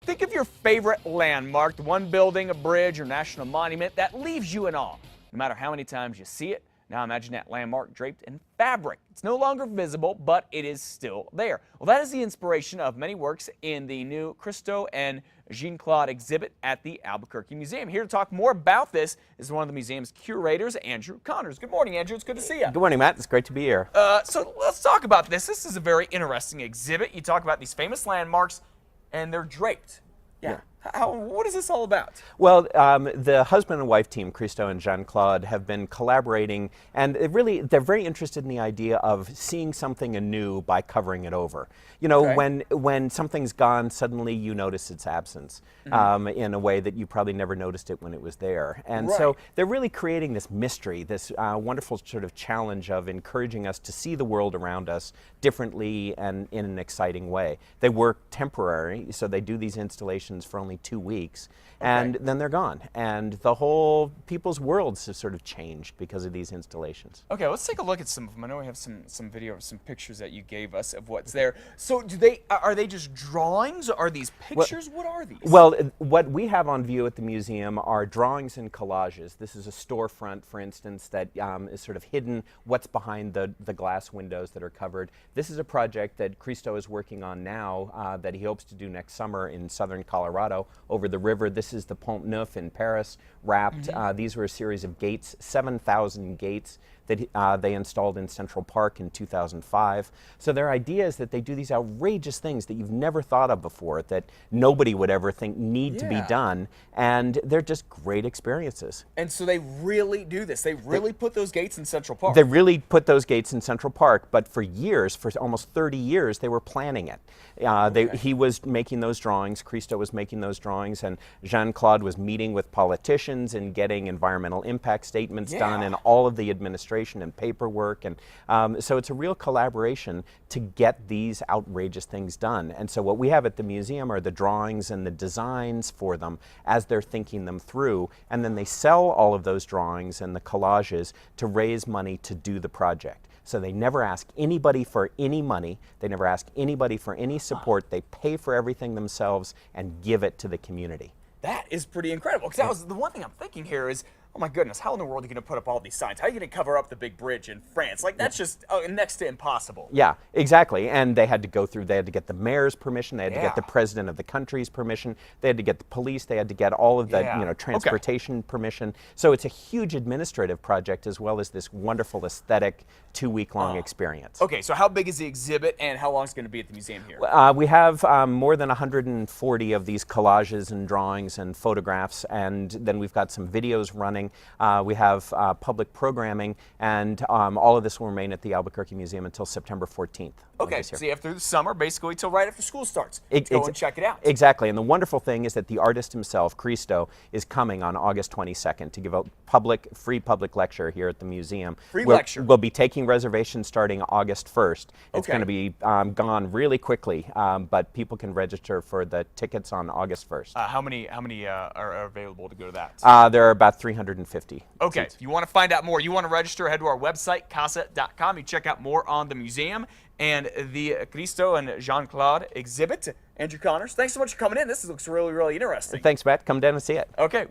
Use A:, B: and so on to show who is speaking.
A: Think of your favorite landmark, the one building, a bridge, or national monument that leaves you in awe. No matter how many times you see it, now imagine that landmark draped in fabric. It's no longer visible, but it is still there. Well, that is the inspiration of many works in the new Christo and Jeanne Claude exhibit at the Albuquerque Museum. Here to talk more about this is one of the museum's curators, Andrew Connors. Good morning, Andrew. It's good to see you.
B: Good morning, Matt. It's great to be here.
A: So let's talk about this. This is a very interesting exhibit. You talk about these famous landmarks, and they're draped. Yeah. What is this all about?
B: Well, the husband and wife team, Christo and Jeanne Claude, have been collaborating, and they're very interested in the idea of seeing something anew by covering it over. You know, when something's gone, suddenly you notice its absence in a way that you probably never noticed it when it was there. And so they're really creating this mystery, this wonderful sort of challenge of encouraging us to see the world around us differently and in an exciting way. They work temporary, so they do these installations for only 2 weeks, and then they're gone. And the whole people's worlds have sort of changed because of these installations.
A: Okay, let's take a look at some of them. I know we have some video of some pictures that you gave us of what's there. So are they just drawings? Are these pictures? What are these?
B: Well, what we have on view at the museum are drawings and collages. This is a storefront, for instance, that is sort of hidden what's behind the glass windows that are covered. This is a project that Christo is working on now that he hopes to do next summer in southern Colorado over the river. This is the Pont Neuf in Paris, wrapped. These were a series of gates, 7,000 gates that they installed in Central Park in 2005. So their idea is that they do these outrageous things that you've never thought of before, that nobody would ever think need to be done, and they're just great experiences.
A: And so they really do this. They really put those gates in Central Park.
B: They really put those gates in Central Park, but for years, for almost 30 years, they were planning it. He was making those drawings, Christo was making those drawings, and Jeanne Claude was meeting with politicians and getting environmental impact statements done, and all of the administration and paperwork, and so it's a real collaboration to get these outrageous things done. And so what we have at the museum are the drawings and the designs for them as they're thinking them through, and then they sell all of those drawings and the collages to raise money to do the project. So they never ask anybody for any money, they never ask anybody for any support, they pay for everything themselves and give it to the community.
A: That is pretty incredible, because that was the one thing I'm thinking here is, oh my goodness, how in the world are you going to put up all these signs? How are you going to cover up the big bridge in France? Like, that's just next to impossible.
B: Yeah, exactly. And they had to go through, they had to get the mayor's permission, they had to get the president of the country's permission, they had to get the police, they had to get all of the transportation permission. So it's a huge administrative project as well as this wonderful aesthetic 2-week-long experience.
A: Okay, so how big is the exhibit and how long is it going to be at the museum here?
B: We have more than 140 of these collages and drawings and photographs, and then we've got some videos running. We have public programming, and all of this will remain at the Albuquerque Museum until September 14th.
A: Okay, so you have through the summer, basically till right after school starts. Go and check it out.
B: Exactly, and the wonderful thing is that the artist himself, Christo, is coming on August 22nd to give a free public lecture here at the museum.
A: Free lecture.
B: We'll be taking reservations starting August 1st. It's going to be gone really quickly, but people can register for the tickets on August 1st.
A: How many are available to go to that?
B: There are about 350.
A: Okay, if you want to find out more, you want to register, head to our website, casa.com. You check out more on the museum and the Christo and Jeanne Claude exhibit. Andrew Connors, thanks so much for coming in. This looks really, really interesting.
B: Thanks, Matt. Come down and see it.
A: Okay.